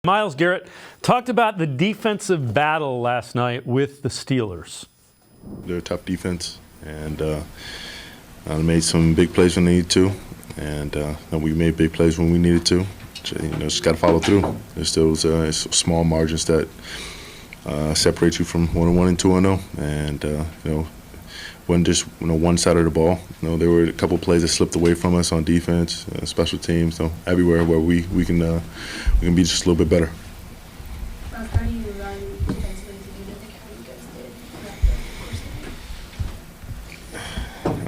Myles Garrett talked about the defensive battle last night with the Steelers. They're a tough defense, and made some big plays when they needed to, and we made big plays when we needed to. Just got to follow through. There's still small margins that separate you from 1-1 and 2-0, and wasn't just one side of the ball. There were a couple plays that slipped away from us on defense, special teams. Everywhere where we can be just a little bit better. How do you run defensively to do the how you guys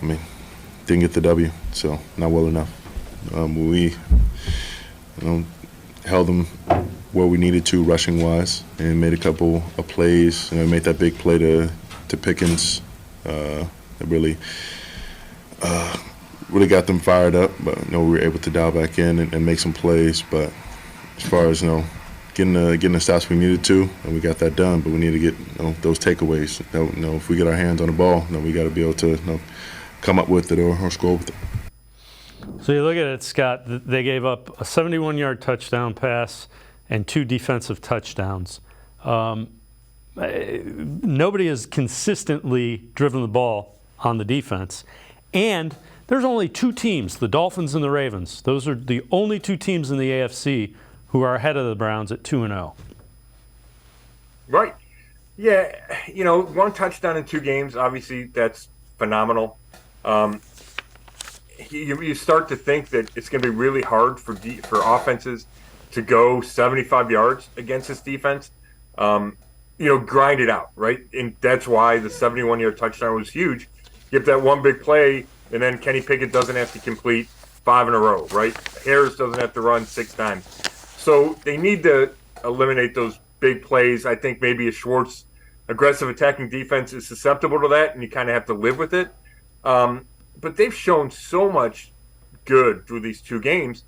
did? Didn't get the W, so not well enough. We held them where we needed to rushing wise, and made a couple of plays. Made that big play to Pickens. That really got them fired up, but we were able to dial back in and make some plays. But as far as getting the stops we needed to, and we got that done. But we need to get those takeaways. If we get our hands on the ball, we got to be able to come up with it or score with it. So you look at it, Scott. They gave up a 71-yard touchdown pass and 2 defensive touchdowns. Nobody has consistently driven the ball on the defense. And there's only 2 teams, the Dolphins and the Ravens. Those are the only 2 teams in the AFC who are ahead of the Browns at 2-0. Right. Yeah, 1 touchdown in 2 games, obviously that's phenomenal. You start to think that it's going to be really hard for offenses to go 75 yards against this defense. Grind it out, right? And that's why the 71-yard touchdown was huge. Give that one big play, and then Kenny Pickett doesn't have to complete 5 in a row, right? Harris doesn't have to run 6 times. So they need to eliminate those big plays. I think maybe a Schwartz aggressive attacking defense is susceptible to that, and you kind of have to live with it. But they've shown so much good through these 2 games.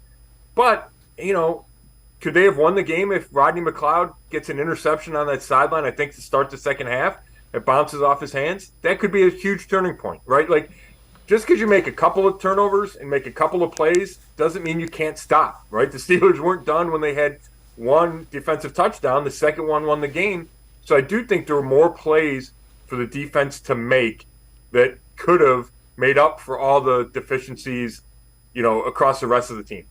But, could they have won the game if Rodney McLeod gets an interception on that sideline, I think, to start the second half? It bounces off his hands. That could be a huge turning point, right? Like, just because you make a couple of turnovers and make a couple of plays doesn't mean you can't stop, right? The Steelers weren't done when they had 1 defensive touchdown. The second one won the game. So I do think there were more plays for the defense to make that could have made up for all the deficiencies, across the rest of the team.